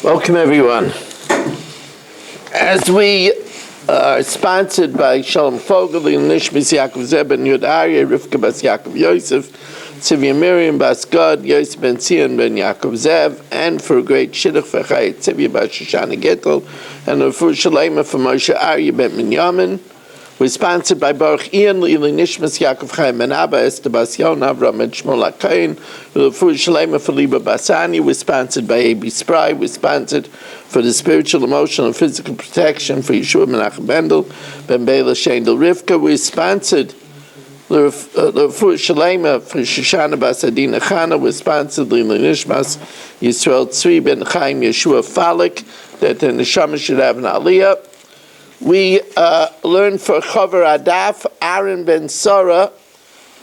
Welcome, everyone. As we are sponsored by Shalom Fogel, Nishmas Yaakov Zeb ben Yud Aryeh, Rivka Bas Yaakov Yosef, Tzivya Miriam Bas Gad, Yosef ben Zion ben Yaakov Zev, and for a great shidduch for Chayet Tzivya Bas Shoshana Gittel, and a for Shalema for Moshe Aryeh ben Minyamin. We're sponsored by Baruch Ian, Lili Nishmas Yaakov Chaim Ben Abba, Esther Bas Yonah, Avram and Shmuel HaKain, L'Fur Shalema for Liba Basani. We're sponsored by A.B. Spry. We're sponsored for the spiritual, emotional, and physical protection for Yeshua Menachem Bendel, Ben Bela Shendel Rivka. We're sponsored L'Fur Shalema for Shoshana Bas Adina Chana. We're sponsored Lili Nishmas Yisrael Tzvi Ben Chaim Yeshua Falik, that the Neshama should have an aliyah. We learned for Chavar Adaf, Aaron ben Sarah,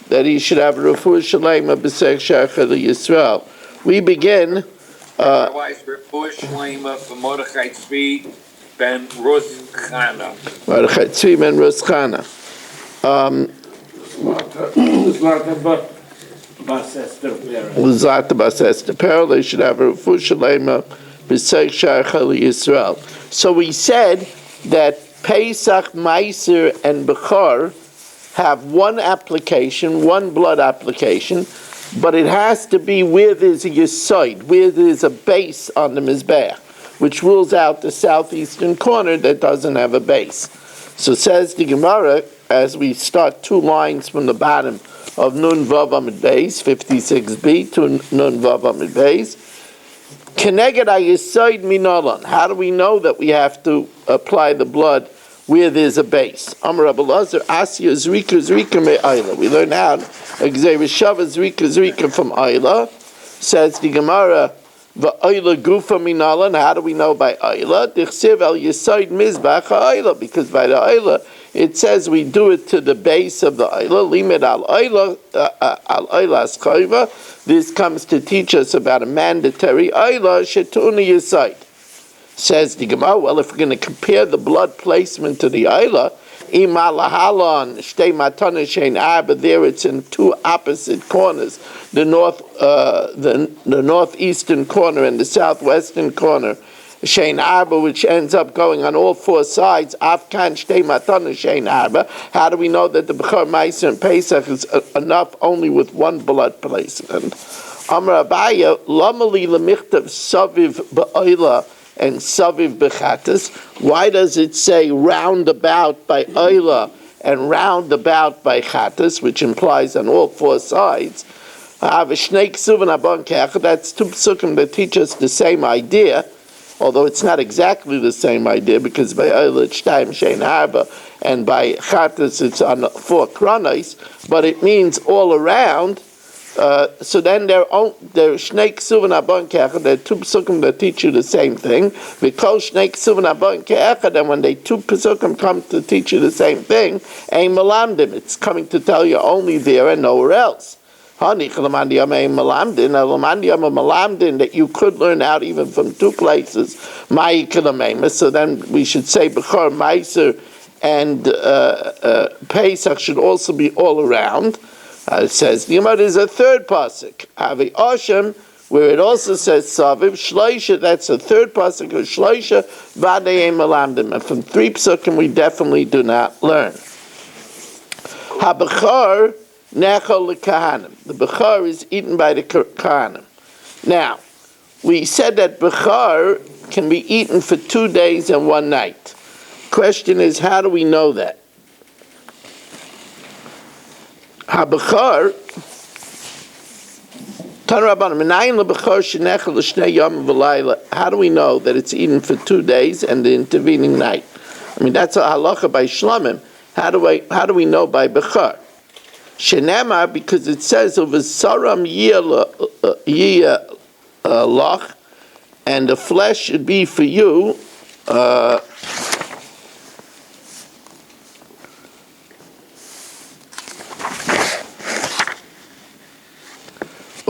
that he should have a refuah shalema b'sech shecha Yisrael. We begin. Otherwise, refuah shalema for Mordechai Tzvi ben Rus Chana. Mordechai Tzvi ben Rus Chana. L'zata bas Esther Perel. They should have a refuah shalema b'sech shecha Yisrael. So we said that Pesach, Meiser, and Bechor have one application, one blood application, but it has to be where there's a yesod, where there's a base on the Mizbeach, which rules out the southeastern corner that doesn't have a base. So says the Gemara, as we start two lines from the bottom of Nun Vav Amid Beis, 56b, to Nun Vav Amid Beis, Keneged HaYesod Minolan. How do we know that we have to apply the blood where there's a base? Amar Rabbi Lazar, Asya Zrika Me Ayla. We learn out Gzeira Shava Zrika from Ayla. Says the Gemara, Va'ayla Gufa Minolan. How do we know by Ayla? Dichsev Al Yesod Mizbach HaAyla. Because by the Ayla, it says we do it to the base of the Ayla. Limed Al Ayla Aschayva. This comes to teach us about a mandatory Ayla Shetuna Yesod. Says the Gemara, well, if we're going to compare the blood placement to the Ayla, Imalahalon, Shtei Matana Shein Abba, there it's in two opposite corners, the northeastern corner and the southwestern corner, Shein Abba, which ends up going on all four sides, Afkan Shtei Matana Shein Abba. How do we know that the Bechor, Meiser, and Pesach is enough only with one blood placement? Amar Abaya, Lamali Lemichtav Saviv Ba'ayla and Saviv Bechatas. Why does it say roundabout by Ayla and roundabout by Chatas, which implies on all four sides? That's two psukim that teach us the same idea, although it's not exactly the same idea, because by Ayla it's Shtayim Shein Arba, and by Chatas it's on four kronos, but it means all around. So then there are Shnei Ksuvin Abon Ke'echad. There are two psukim that teach you the same thing. Because Shnei Ksuvin Abon Ke'echad, and when they two psukim come to teach you the same thing, Ein Melamdim. It's coming to tell you only there and nowhere else. That you could learn out even from two places. So then we should say Bechor, Meiser, and Pesach should also be all around. It says the Gemara is a third pasuk, Avi Oshem, where it also says Saviv Shloisha. That's a third pasuk of Shloisha Vadei Melamdim, and from three psukim we definitely do not learn. HaBechor Nechol LeKahanim. The Bechor is eaten by the Kahanim. Now, we said that Bechor can be eaten for 2 days and 1 night. Question is, how do we know that? HaBechor, how do we know that it's eaten for 2 days and the intervening night? I mean, that's a halacha by Shlamim. How do we know by Bechor? Shenema, because it says of Saram Yiyah Lach, and the flesh should be for you.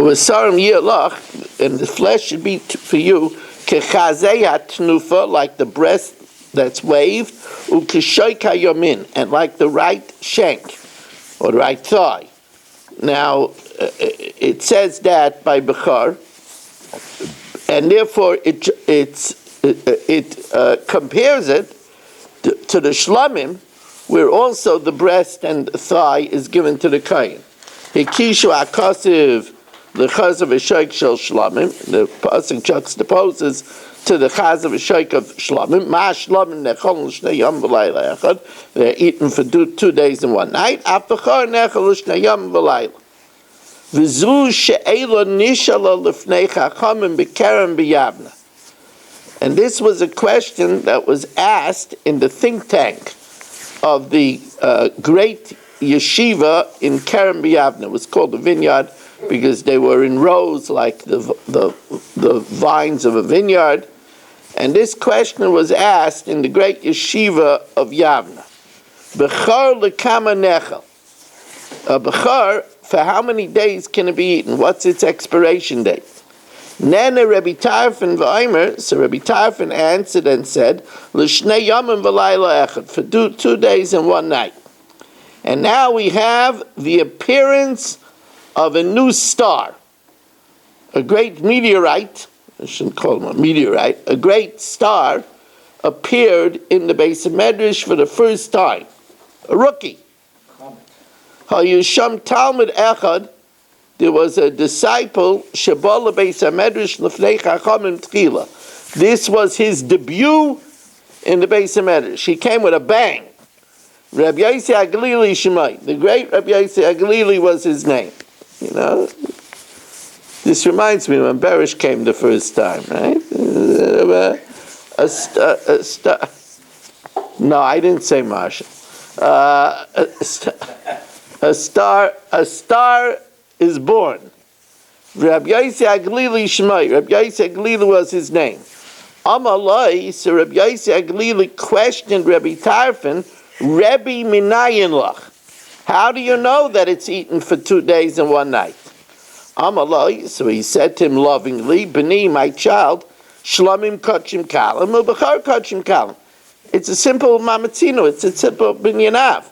Saram Yilach, and the flesh should be for you, tnufa, like the breast that's waved, yomin, and like the right shank or the right thigh. Now, it says that by Bechor, and therefore it compares it to the shlamim, where also the breast and thigh is given to the kohen. Hikishu akasiv l'chazav v'shoik shel shlamim. The pasuk juxtaposes to the chazav v'shoik of shlamim. Ma shlamim nechol l'shnei yom v'layla echad. They're eaten for 2 days and 1 night. Apachar nechol l'shnei yom v'layla. V'zu she'ela nishala l'fnei chachamim b'kerem b'yavna. And this was a question that was asked in the think tank of the great yeshiva in Kerem B'Yavne. It was called the vineyard because they were in rows like the vines of a vineyard. And this question was asked in the great yeshiva of Yavne. Bechar lekama nechel. Bechar, for how many days can it be eaten? What's its expiration date? Nene Rabbi Tarfon v'Omer, so Rabbi Tarfon answered and said, L'shnei yomim v'layla echad, for 2 days and 1 night. And now we have the appearance of a new star, a great meteorite. I shouldn't call him a meteorite. A great star appeared in the Beis Medrash for the first time. A rookie. Hayusham Talmud echad. There was a disciple, Shebala Beis HaMedrash L'fnei Chachamim Tchila. This was his debut in the Beis HaMedrash. He came with a bang. Rabbi Yossi HaGalili Shemai. The great Rabbi Yossi HaGalili was his name. You know, this reminds me when Berish came the first time, right? No, I didn't say Marshall. A star is born. Rabbi Yossi HaGalili Shemai. Rabbi Yossi HaGalili was his name. Amalai, so Rabbi Yossi HaGalili questioned Rabbi Tarfon, Rebbe minayin lach. How do you know that it's eaten for 2 days and 1 night? Amalai, so he said to him lovingly, B'ni, my child, shlamim kachim kalam, ubachar kachim kalam. It's a simple mamatzino, it's a simple binyanav.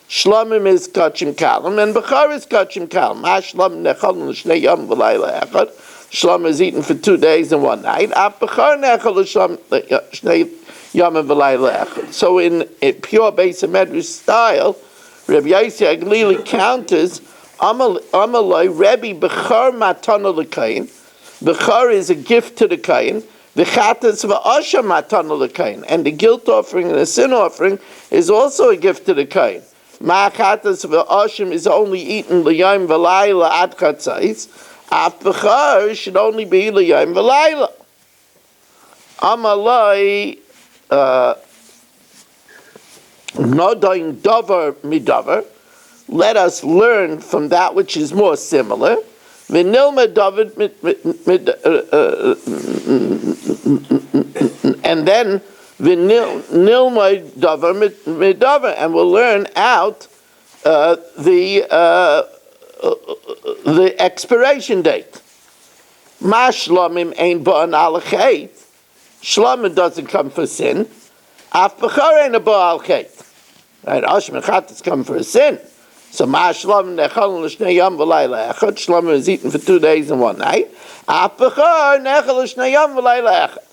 Shlamim is kachim kalam, and Bechar is kachim kalam. Shlam nechal l'shnei yom v'layla echad. Shlam is eaten for 2 days and 1 night. Bechar nechal l'shnei yom v'layla echad. So in a pure Beis HaMedrash style, Rabbi Yossi HaGalili counters Amalai Rebbe Bechar matana l'kayin. Bechar is a gift to the kayin. The chatas v'asha matana l'kayin, and the guilt offering and the sin offering is also a gift to the kayin. Ma'achatas v'ashim is only eaten l'yayim v'layla ad chatzais. Af b'char should only be l'yayim v'layla. Amalai nodayin davar midavar. Let us learn from that which is more similar. V'nilma davar and then Nilmai davar midavar, and we'll learn out the expiration date. Ma shlamim ein ba'an al chet. Shlamim doesn't come for sin. Af b'char ein ba'al chet. Right, Ashim Chatas come for a sin. So ma shlamim nechal l'shnei yom v'layla echad. Shlamim is eaten for 2 days and 1 night. Af b'char nechal l'shnei yom v'layla echad.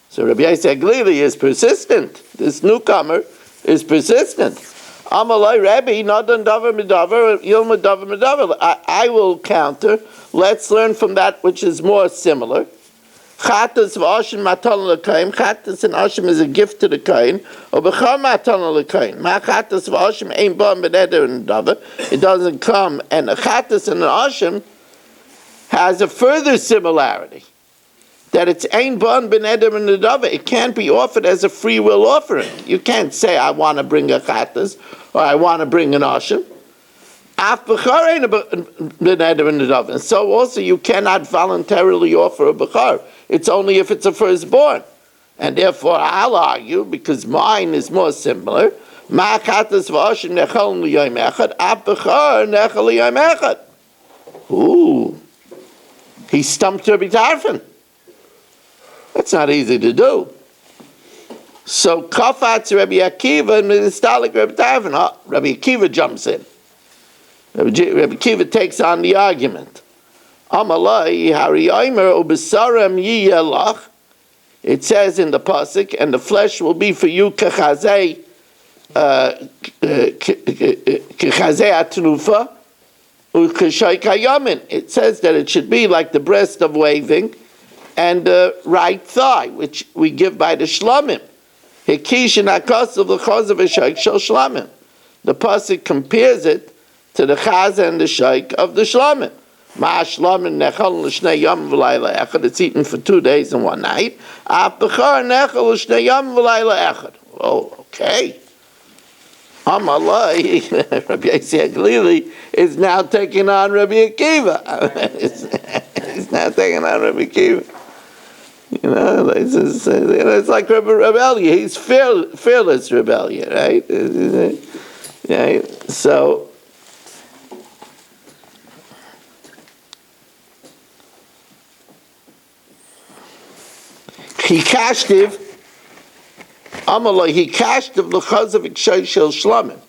So Rabbi Yossi HaGalili is persistent. This newcomer is persistent. Amalai Rabbi, nadan davar midavar, yilma davar midavar. I will counter. Let's learn from that which is more similar. Chatas v'ashim matan l'kain. Chatas and ashim is a gift to the kain. Or b'char matan l'kain. Ma chatas v'ashim ein ba'am b'neder and davar. It doesn't come. And a chatas and an ashim has a further similarity. That it's ein ba'am b'neder and davar. It can't be offered as a free will offering. You can't say, I want to bring a chatas or I want to bring an ashim. And so also you cannot voluntarily offer a bechar. It's only if it's a firstborn. And therefore I'll argue, because mine is more similar, ooh, he stumped Rabbi Tarfon. That's not easy to do. So Kafatz Rabbi Akiva and Mistalik Rabbi Tarfon. Rabbi Akiva jumps in. Rabbi Akiva takes on the argument. Amalai Hari Aimer Ubisarem Yiyelach. It says in the pasuk, and the flesh will be for you kechazei atnufa ukeshay kayamin. It says that it should be like the breast of waving and the right thigh, which we give by the shlamim. Hikish and akas of the chaz of a shaykh shel shlamim. The pasuk compares it to the chaz and the shaykh of the shlamim. It's eaten for 2 days and 1 night. Oh, okay. Amalai, Rabbi Yossi Aglili is now taking on Rabbi Akiva. He's now taking on Rabbi Akiva. It's like rebellion. He's fearless rebellion, right? Right? So. Hikashtiv, Amalai, Hikashtiv l'chaz of Ikshay shel shlamim.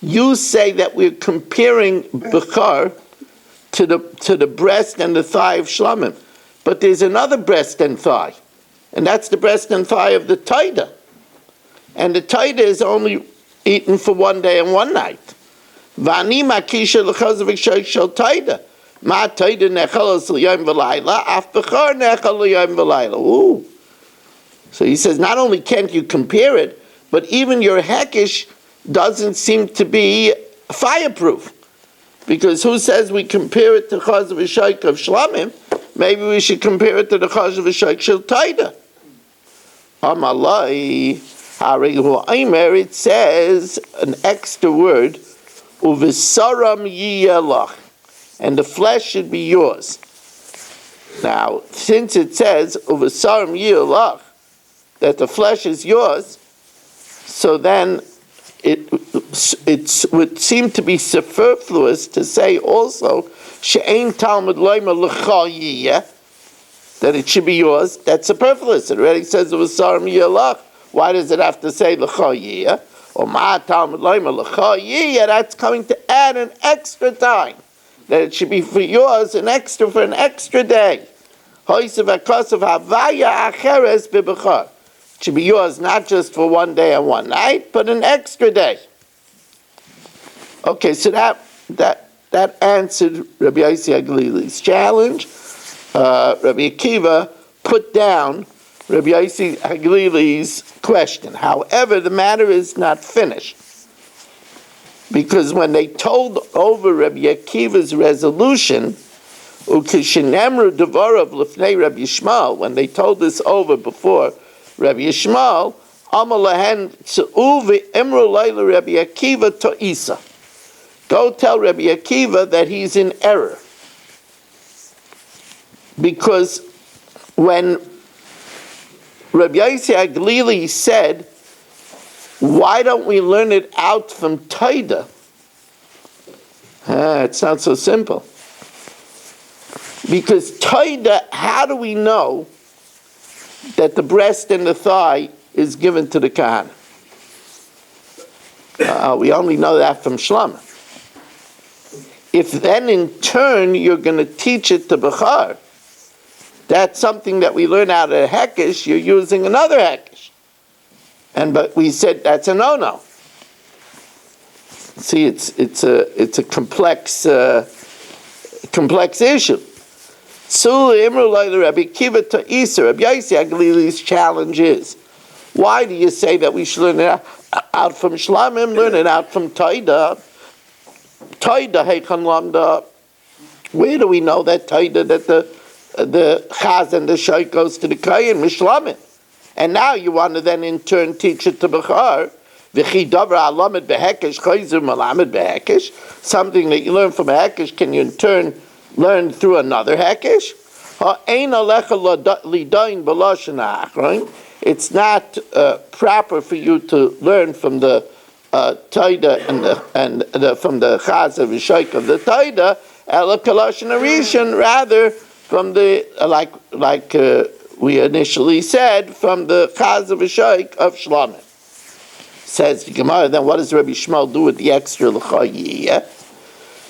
You say that we're comparing Bechar to the breast and the thigh of shlamim, but there's another breast and thigh, and that's the breast and thigh of the taida, and the taida is only eaten for 1 day and 1 night. Vani makisha l'chaz of Ikshay shel taida. Ma taida nechal l'yom v'layla, af Bechar nechal l'yom v'layla. Ooh. So he says, not only can't you compare it, but even your hekish doesn't seem to be fireproof. Because who says we compare it to chaz of a shaykh of shlamim? Maybe we should compare it to the chaz of a shaykh shel taida. Amalai, harihu aimer, it says an extra word, uvisaram yiyelach, and the flesh should be yours. Now, since it says uvisaram yiyelach, that the flesh is yours, so then it would seem to be superfluous to say also she'ein talmud loyma l'cha yiyeh, that it should be yours. That's superfluous. It already says it was saram yiyelach. Why does it have to say l'cha yiyeh? Or ma talmud loyma l'cha yiyeh? That's coming to add an extra time, that it should be for yours, an extra for an extra day. Hoisav akasav havaya acheres b'bechar. Should be yours not just for 1 day and 1 night, but an extra day. Okay, so that answered Rabbi Yossi Aglili's challenge. Rabbi Akiva put down Rabbi Yossi Aglili's question. However, the matter is not finished, because when they told over Rabbi Akiva's resolution, ukishinemru devarav lifnei Rabbi Yishmael, when they told this over before Rabbi Yishmael, Amalahen Tzu'uvi Imru Laila Rabbi Akiva To'isa. Go tell Rabbi Akiva that he's in error. Because when Rabbi Yossi Aglili said, why don't we learn it out from Taida? It sounds so simple. Because Taida, how do we know that the breast and the thigh is given to the Kahana? We only know that from Shlama. If then in turn you're going to teach it to Bechar, that's something that we learn out of Hekesh, you're using another Hekesh. But we said that's a no-no. See, it's a complex issue. Rabbi Akiva Ta'isa, Rabbi Yossi Aglili's challenge is, why do you say that we should learn it out from Shlamim, learn it out from Taida? Taida Heichan Lamda. Where do we know that Taida, that the Chaz and the Shaykh goes to the Kayin, Mishlamim? And now you want to then in turn teach it to Bechar. Something that you learn from a Hekesh, can you in turn learn through another Hekesh? It's not proper for you to learn from the Taida and from the Chaz of Shaykh of the Taida, rather from the like we initially said, from the Chaz of Shaykh of Shlamim. Says the Gemara, then what does Rabbi Yishmael do with the extra l'cha yiyeh?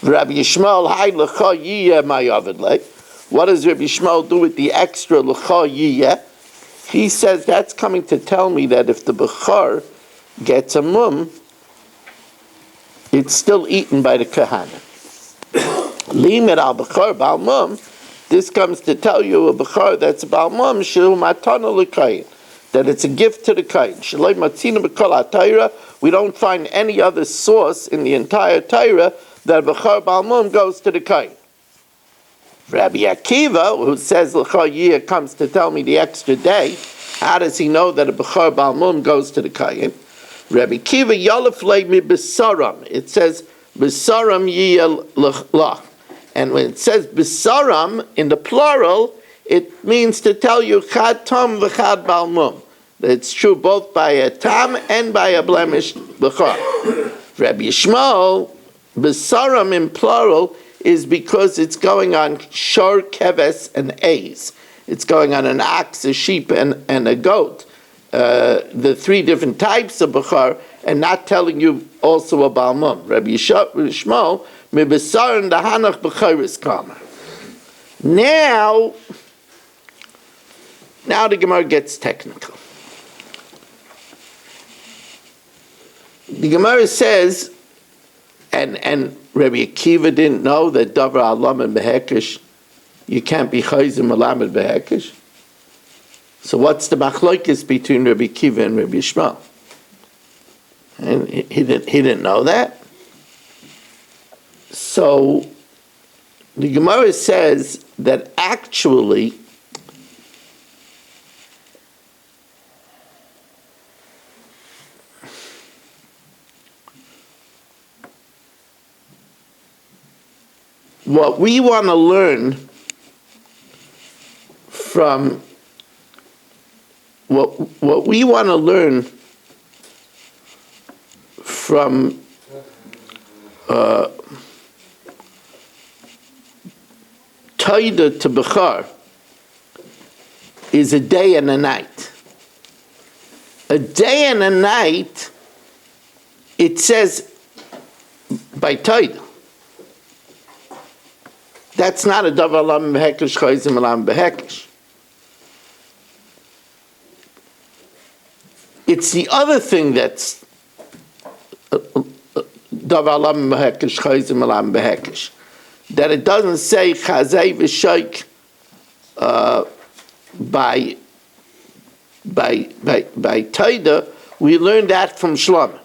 Rabbi Yishmael, hi l'cha yiyeh my avidle. What does Rabbi Shmuel do with the extra l'cha yiyeh? He says that's coming to tell me that if the bechor gets a mum, it's still eaten by the kahana. Limit al bechor bal mum. This comes to tell you a bechor that's a bal mum shehu matana l'kayin, that it's a gift to the kayin. Shaloi matzina b'kol ha'Torah. We don't find any other source in the entire Torah that a bechor bal mum goes to the kayin. Rabbi Akiva, who says l'cha yiyah comes to tell me the extra day, how does he know that a bechor bal mum goes to the kayin? Rabbi Akiva yolef le mi besaram. It says besaram yiyah lach. And when it says besaram in the plural, it means to tell you chad tom v'chad bal mum. It's true both by a tam and by a blemished bechor. Rabbi Yishmael, besaram in plural is because it's going on shor, keves, and eis. It's going on an ox, a sheep, and a goat. The three different types of bechor, and not telling you also a bal mum. Rabbi Yishmael, mi besarim dahanach bechoris kama. Now the Gemara gets technical. The Gemara says, and Rabbi Akiva didn't know that davar alam and behekish, you can't be chayzim alam and behekish. So what's the machlokes between Rabbi Akiva and Rabbi Yishmael? And he didn't know that. So the Gemara says that actually what we want to learn from what we want to learn from Taida to Bechar is a day and a night. A day and a night, it says by Taida. That's not a davar lam behekish chayzim lam behekish. It's the other thing that's davar lam behekish chayzim lam behekish, that it doesn't say chazay v'shoik by Taida. We learned that from Shlomo,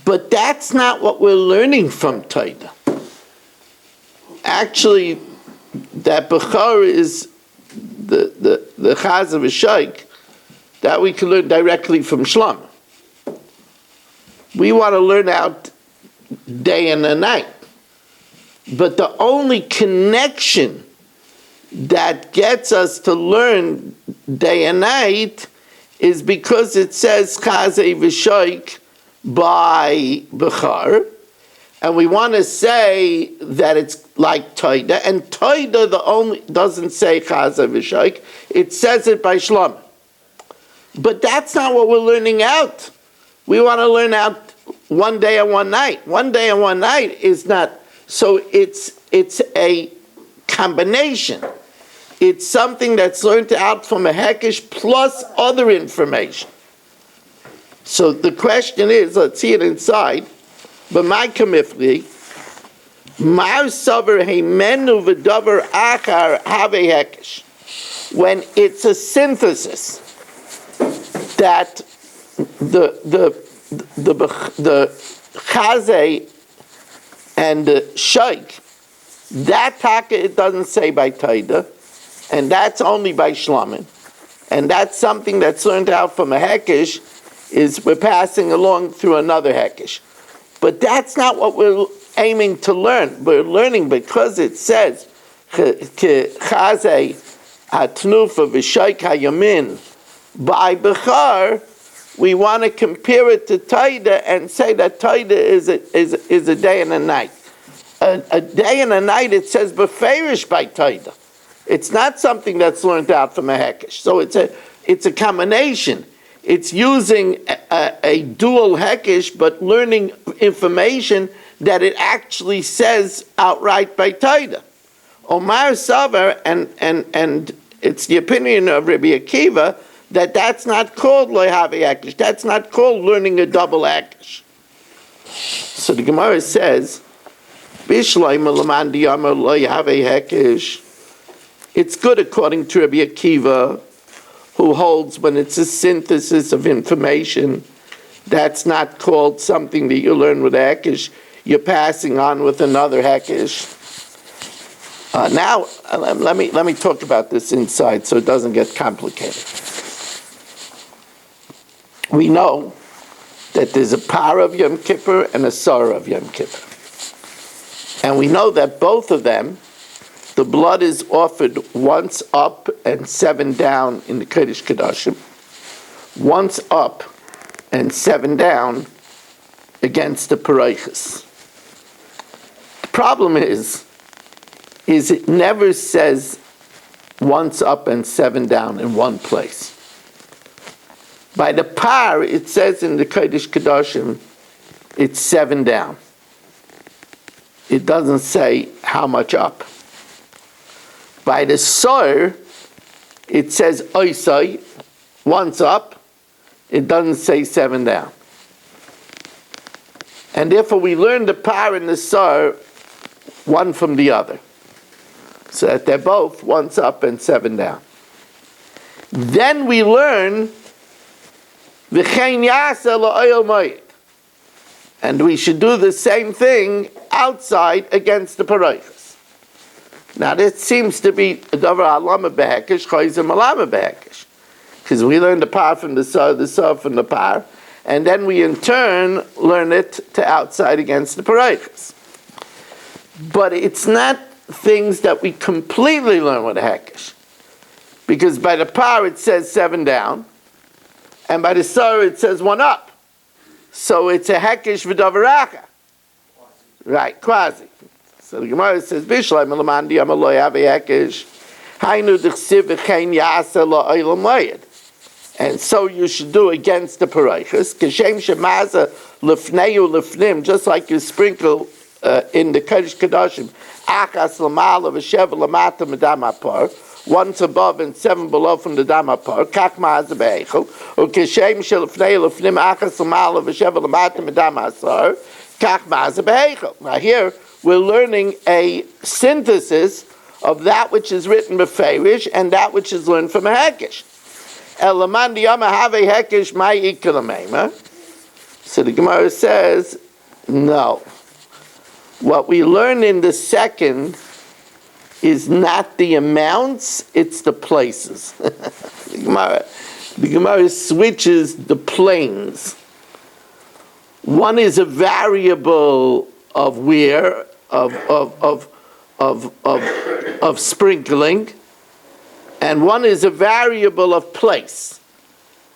but that's not what we're learning from Taida. Actually, that bechor is the chaz of a sheik that we can learn directly from Shlomo. We want to learn out day and a night, but the only connection that gets us to learn day and night is because it says chaz v'sheik by bechor. And we want to say that it's like Taida, and Taida doesn't say Chaza v'Shaik, it says it by Shlomo. But that's not what we're learning out. We want to learn out one day and one night. One day and one night is not, so it's a combination. It's something that's learned out from a Hekesh plus other information. So the question is, let's see it inside. But my kamifli, mar saver heimenu v'davar achar have hekesh. When it's a synthesis that the chazay and the sheik, that taka it doesn't say by Taida, and that's only by Shlomo, and that's something that's learned out from a hekesh, is we're passing along through another hekesh. But that's not what we're aiming to learn. We're learning because it says chazei atnufa v'shaik hayamin by bechar. We want to compare it to Taida and say that Taida is a day and a night. A day and a night, it says beferish by Taida. It's not something that's learned out from a hekesh. So it's a combination. It's using a dual hekesh, but learning information that it actually says outright by Taida. Omar Savar, and it's the opinion of Rabbi Akiva that that's not called Lo Yahavei Hekesh. That's not called learning a double Hekesh. So the Gemara says, Bishloim Laman Diyamar Lo Yahavei Hekesh. It's good according to Rabbi Akiva, who holds when it's a synthesis of information, that's not called something that you learn with a Hekesh. You're passing on with another Hekesh. Now, let me talk about this inside so it doesn't get complicated. We know that there's a par of Yom Kippur and a sar of Yom Kippur. And we know that both of them, the blood is offered once up and 7 down in the Kodesh Kodashim, once up and 7 down against the Paraychas. The problem is it never says once up and 7 down in one place. By the par, it says in the Kodesh Kodashim, it's 7 down. It doesn't say how much up. By the sar, it says oisai, once up. It doesn't say 7 down. And therefore we learn the par and the sar one from the other, so that they're both once up and 7 down. Then we learn v'chein yasa la'oil moed, and we should do the same thing outside against the paraychas. Now this seems to be a davar alama behekesh, chayzim alama behekesh, because we learn the par from the sar from the par, and then we in turn learn it to outside against the paraychas. But it's not things that we completely learn with a hekesh, because by the par it says 7 down, and by the sar it says 1 up. So it's a hekesh v'davaracha. Right, quasi. So the Gemara says, Bishloim Lamandi Amalo Yahavei Hekesh, Hainu D'chsiv v'chein yasa la'oil moed. And so you should do against the paraychas, Kashem shemaza lefneu lefnim, just like you sprinkle in the Kodesh Kodashim, Achas l'mala v'shev l'mata medam hapar, once above and 7 below from the dam hapar, Kach ma'aza be'echel, Ukashem shelefneu lefnim achas l'mala v'shev l'mata medam hasar, Kach ma'aza be'echel. Now here, we're learning a synthesis of that which is written beferish and that which is learned from a hekesh. Elaman diyama have a hekesh mai ikalameima. So the Gemara says, no. What we learn in the second is not the amounts, it's the places. The Gemara switches the planes. One is a variable of where, of sprinkling, and one is a variable of place.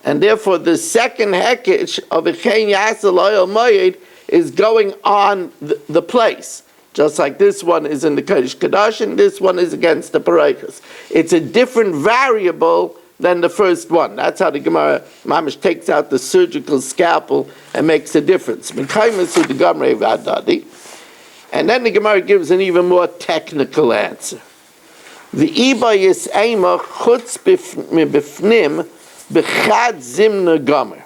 And therefore the second hekesh of v'chein yasa la'oil moed is going on the place. Just like this one is in the Kodesh Kodashim, this one is against the paraychas. It's a different variable than the first one. That's how the Gemara Mamish takes out the surgical scalpel and makes a difference. And then the Gemara gives an even more technical answer. The iba yis'ema chutz b'fnim b'chad zimna gomer.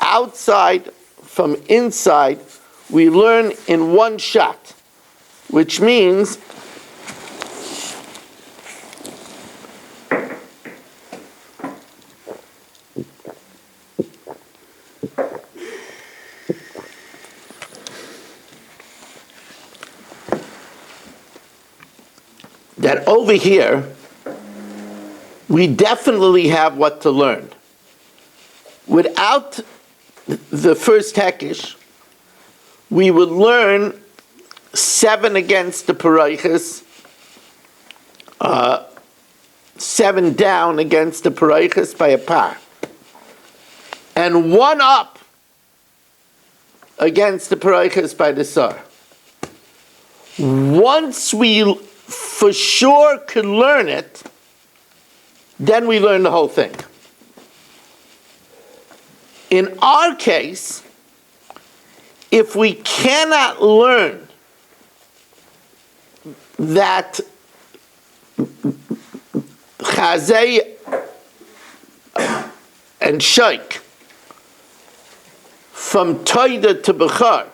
Outside from inside, we learn in one shot, which means that over here, we definitely have what to learn. Without the first hekesh, we would learn 7 against the paraychas, 7 down against the paraychas by a par, and 1 up against the paraychas by the sar. Once we for sure could learn it, then we learn the whole thing. In our case, if we cannot learn that Chazay and Shaykh from Toida to Bechar,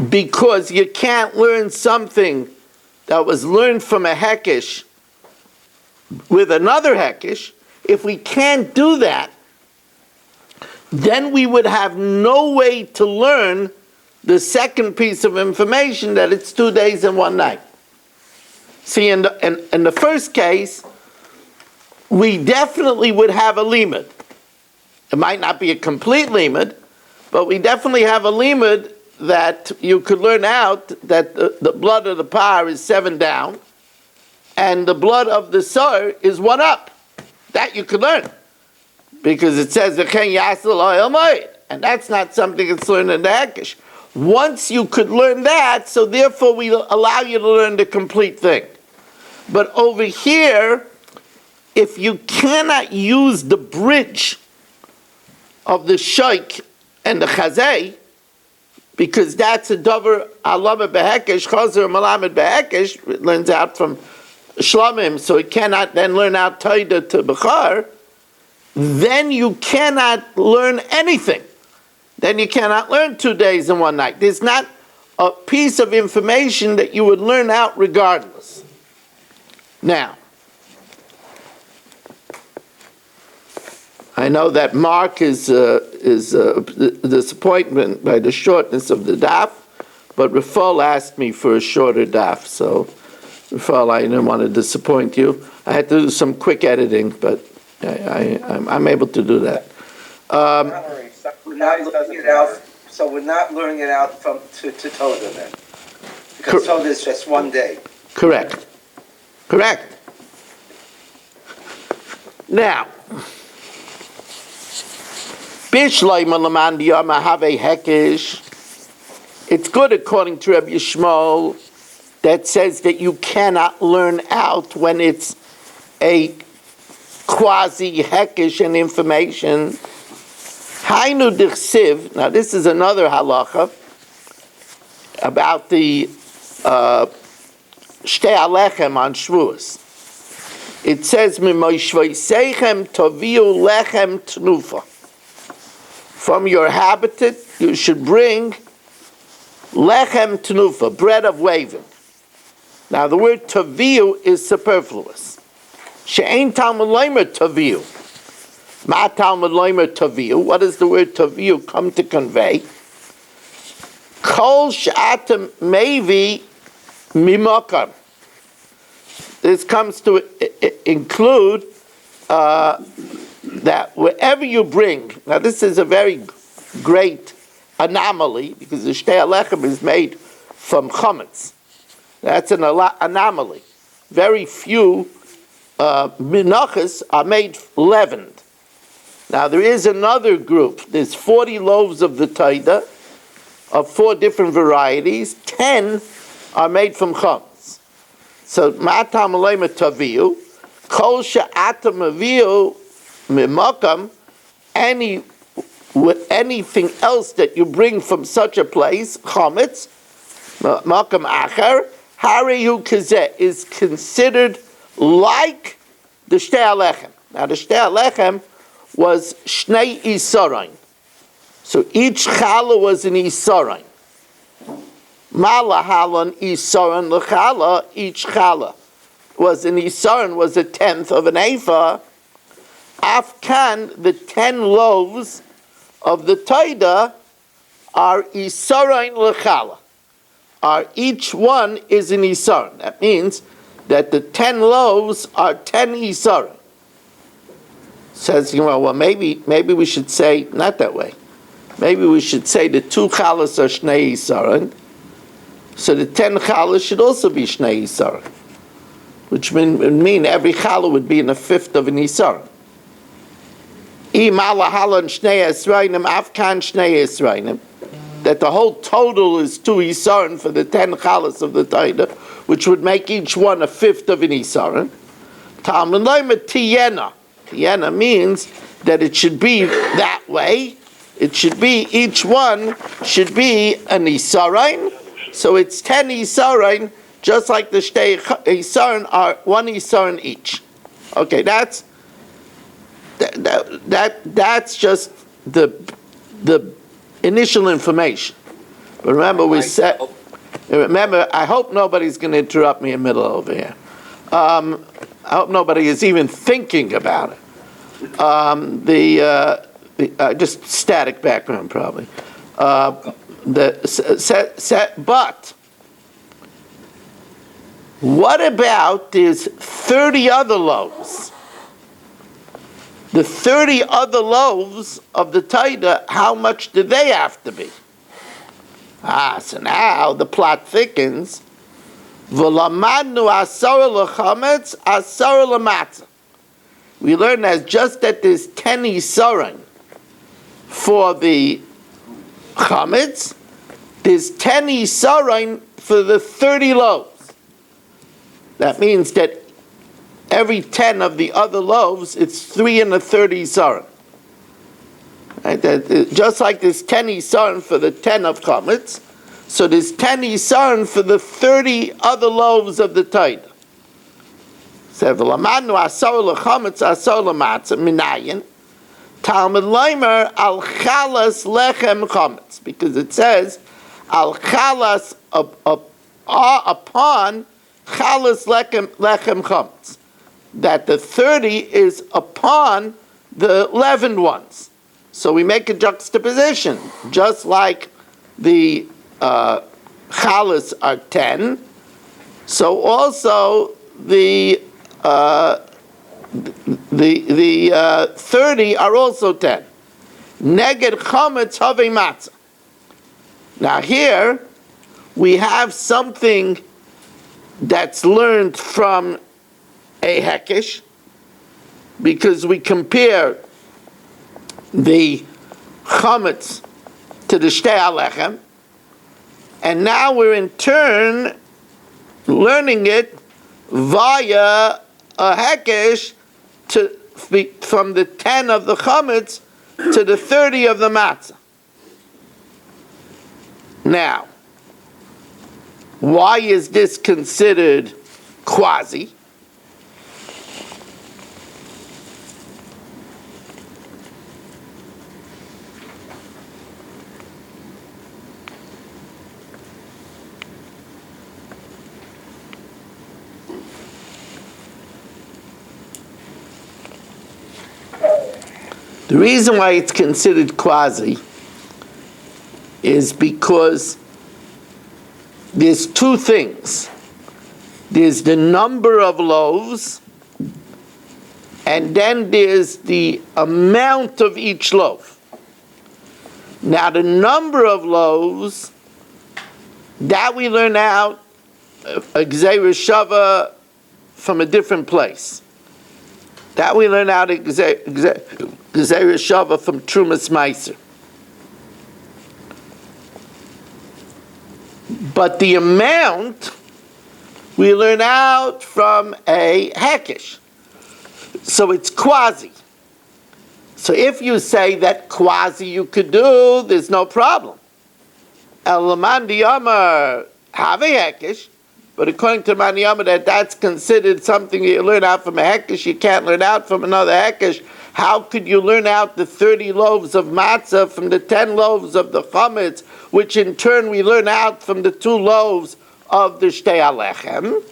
because you can't learn something that was learned from a Hekesh with another Hekesh. If we can't do that, then we would have no way to learn the second piece of information, that it's 2 days and 1 night. See, in the first case, we definitely would have a limud. It might not be a complete limud, but we definitely have a limud that you could learn out that the blood of the par is 7 down, and the blood of the sar is 1 up. That you could learn, because it says and that's not something that's learned in the Hekesh. Once you could learn that, so therefore we allow you to learn the complete thing. But over here, if you cannot use the bridge of the Shaykh and the Chazay, because that's a davar alama behekesh, chazer malamed behekesh, it learns out from Shlomim, so it cannot then learn out Taida to Bechar, then you cannot learn anything. Then you cannot learn 2 days and 1 night. There's not a piece of information that you would learn out regardless. Now, I know that Mark is disappointment by the shortness of the daf, but Rafal asked me for a shorter daf, so Rafal, I didn't want to disappoint you. I had to do some quick editing, but I'm able to do that. We're not learning it out, so we're not learning it out from to Toda then, because Toda is just 1 day. Correct. Now, it's good according to Rabbi Yishmael that says that you cannot learn out when it's a quasi-hekesh and information. Hainu dichsiv, now this is another halacha about the shtei alechem on Shavuos. It says, "Mimoishveiseichem toviu lechem tnufa." From your habitat, you should bring lechem tnufa, bread of waving. Now, the word toviu is superfluous. She'ein Talmud Leimer toviu. Ma Talmud Leimer toviu. What does the word toviu come to convey? Kol she'atem mevi mimokam. This comes to include that wherever you bring, now this is a very great anomaly, because the shtei alechem is made from chametz. That's an anomaly. Very few menachos are made leavened. Now there is another group. There's 40 loaves of the taida, of 4 different varieties. 10 are made from chametz. So ma'atam aleima taviu, kol she'atam aviu mimakam, anything else that you bring from such a place, chametz, makam achar, harihu kazeh, is considered like the shtei alechem. Now the shtei alechem was shnei isarein. So each challah was an isarein. Malahalan isarein l'challah, each challah was an isarein, was 1/10 of an ephah. Afkan, the 10 loaves of the taida are isarein l'challah. Each one is an isarein. That means that the 10 loaves are 10 isarein. Says, well, maybe we should say, not that way. Maybe we should say the 2 challahs are shnei isarein, so the 10 challahs should also be shnei isarein, which would mean every challah would be in 1/5 of an isarein. That the whole total is 2 isarein for the 10 challahs of the taida, which would make each one 1/5 of an isarein. Talmud Leimer tiyena. Tiyena means that it should be that way. It should be, each one should be an isarein. So it's 10 isarein, just like the Shtei Isaron are one Isaron each. Okay, that's just the initial information. But remember, we said. Remember, I hope nobody's going to interrupt me in the middle over here. I hope nobody is even thinking about it. Just static background, probably. But what about there's 30 other loaves? The 30 other loaves of the Taida, how much do they have to be? So now the plot thickens. V'lamadnu asara l'chametz, asara l'matzah. We learn that just that there's 10 isaron for the chametz, there's 10 isaron for the 30 loaves. That means that every 10 of the other loaves, it's 3 and a 30 isaron. Right? Just like there's 10 isaron for the 10 of chametz, so there's 10 isaron for the 30 other loaves of the Taida. So v'lamadnu asar l'chametz asar l'matzah minayin Talmud Leimer al chalas lechem chametz, because it says al chalas upon chalas lechem chametz, that the 30 is upon the leavened ones. So we make a juxtaposition, just like the chalas are 10, so also the 30 are also 10. Neged chametz havei matzah. Now here we have something that's learned from a hekesh, because we compare the chametz to the shtei alechem, and now we're in turn learning it via a hekesh from the 10 of the chametz to the 30 of the matzah. Now, why is this considered quasi? The reason why it's considered quasi is because there's two things. There's the number of loaves, and then there's the amount of each loaf. Now the number of loaves, that we learn out a Gzeira Shava from a different place. That we learn out a Gzeira Shava from Trumas Meiser. But the amount we learn out from a hekesh. So it's quasi. So if you say that quasi you could do, there's no problem. Elaman diyamar have a hekesh, but according to Mani Yama, that's considered something you learn out from a hekesh, you can't learn out from another hekesh. How could you learn out the 30 loaves of matzah from the 10 loaves of the chametz, which in turn we learn out from the 2 loaves of the shtei alechem?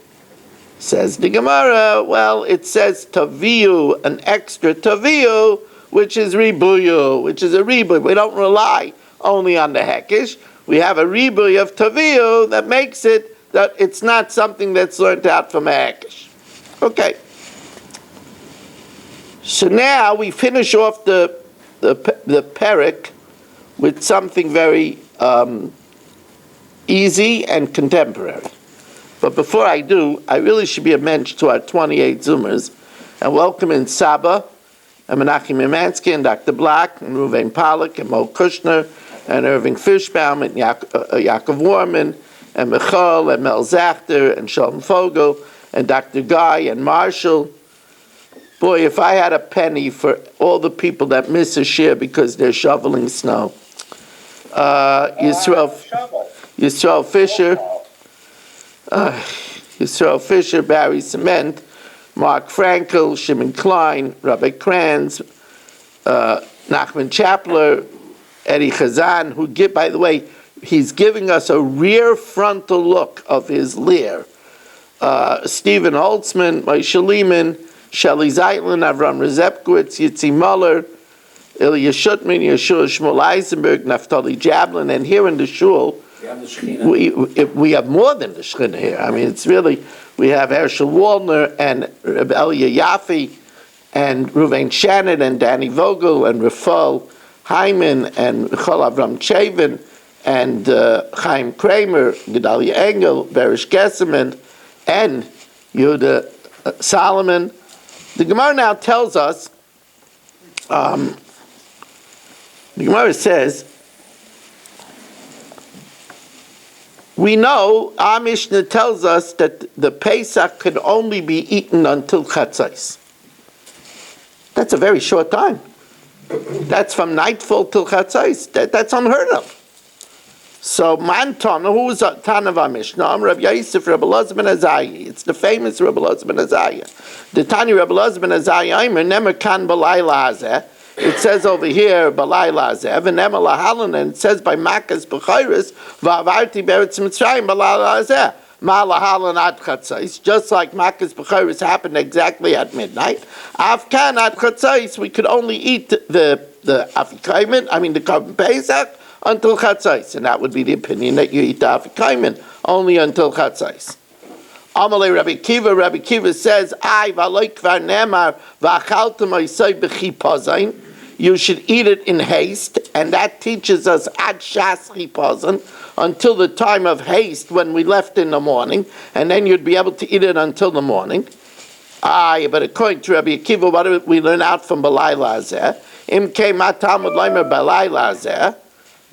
Says the Gemara, well, it says taviyu, an extra taviyu, which is ribuyu, which is a ribuy. We don't rely only on the hekesh. We have a ribuy of taviyu that makes it that it's not something that's learned out from a hekesh. Okay. So now we finish off the perek with something very easy and contemporary. But before I do, I really should be a mensch to our 28 Zoomers and welcome in Saba and Menachem Imansky and Dr. Black and Ruvain Pollack and Mo Kushner and Irving Fishbaum and Yaakov Warman and Michal and Mel Zachter and Shalom Fogel and Dr. Guy and Marshall. Boy, if I had a penny for all the people that miss a share because they're shoveling snow. Yisrael Fisher. Yisrael Fisher, Barry Cement, Mark Frankel, Shimon Klein, Rabbi Kranz, Nachman Chapler, Eddie Chazan, who give, by the way, he's giving us a rear frontal look of his leer. Stephen Holtzman, Moshe Lehman, Shelley Zeitlin, Avram Rezepkowitz, Yitzi Muller, Ilya Shutman, Yeshua Shmuel Eisenberg, Naftali Jablin, and here in the shul, we have more than the Shechina here. I mean, it's really, we have Herschel Waldner and Reb Elia Yaffe and Ruvain Shannon and Danny Vogel and Rafal Hyman and Michal Avram Chavin and Chaim Kramer, Gedalia Engel, Berish Gesseman, and Yehuda Solomon. The Gemara now tells us, the Gemara says, we know, our Mishnah tells us that the Pesach could only be eaten until Chatzos. That's a very short time. That's from nightfall till Chatzos. That's unheard of. So Man Tana, who was a Tana of our Mishnah, Rav Yosef, Rabbi Elazar ben Azariah. It's the famous Rabbi Elazar ben Azariah. The Tani Rabbi Elazar ben Azariah, Nemer kan b'layla hazeh. It says over here, b'layla hazeh, v'nemer lahalan, and it says by Makas b'chayris, v'avarti beretz Mitzrayim b'layla hazeh. Ma lahalan ad chatzos, just like Makas b'chayris happened exactly at midnight. Afkan ad chatzos, we could only eat the afikaimen, the Korban Pesach, until Chatzos, and that would be the opinion that you eat the afikaimen only until Chatzos. Amalei Rabbi Kiva says, you should eat it in haste, and that teaches us ad shas chipazon, until the time of haste when we left in the morning, and then you'd be able to eat it until the morning. But according to Rabbi Akiva, what do we learn out from Balayla Hazeh? Imkei matamud leimer Balayla Hazeh.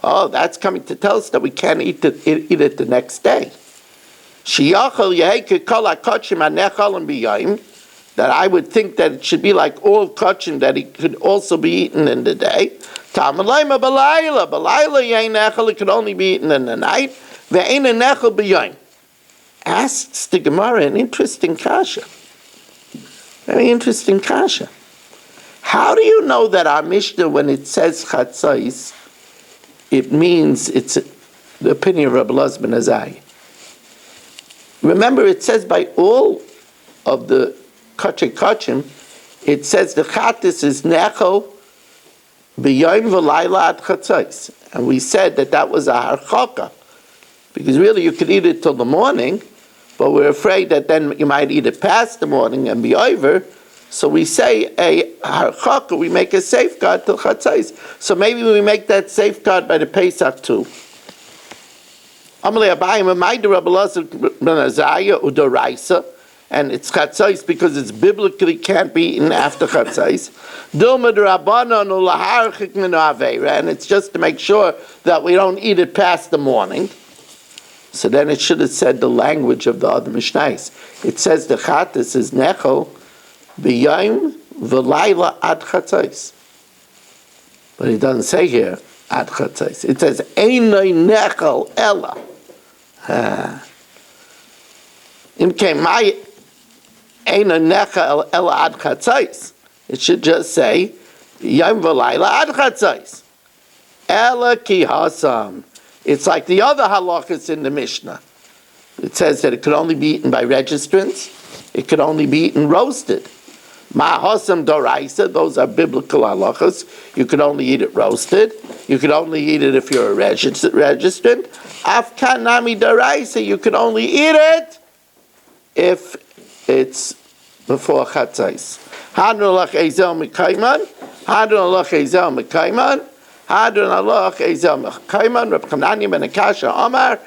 Oh, that's coming to tell us that we can't eat it the next day. That I would think that it should be like all kachim, that it could also be eaten in the day. It could only be eaten in the night. Asks the Gemara an interesting kasha. Very interesting kasha. How do you know that our Mishnah, when it says chatzos, it means it's the opinion of Rabbi Elazar ben Azariah? Remember, it says by all of the kachim, it says the chatis is nechel b'yom v'layla ad chatzos, and we said that was a harchaka, because really you could eat it till the morning, but we're afraid that then you might eat it past the morning and be over. So we say a harchaka, we make a safeguard till chatzos. So maybe we make that safeguard by the Pesach too. Amalei Abayim, Rabbi Elazar ben Azariah udoraisa, and it's chatzos because it's biblically can't be eaten after chatzos. Dilma d'Rabbanan ulaharchik min ha'aveira, and it's just to make sure that we don't eat it past the morning. So then it should have said the language of the other Mishnais. It says the chatas is nechel b'yom v'layla ad chatzos, but it doesn't say here ad chatzos. It says einay nechel ella. Imkei mai einay nechel ella ad chatzos. It should just say yom v'layla ad chatzos. Ella ki hasam. It's like the other halachas in the Mishnah. It says that it could only be eaten by registrants. It could only be eaten roasted. Ma'hosam doraisa, those are biblical halachas. You could only eat it roasted. You could only eat it if you're a registrant. Afkan nami doraisa, you could only eat it if it's before chatzos. Hadron alach ezel mikayman. Hadron alach ezel mikayman. Hadron alach ezel mikayman. Reb Chananya ben Akasha Amar.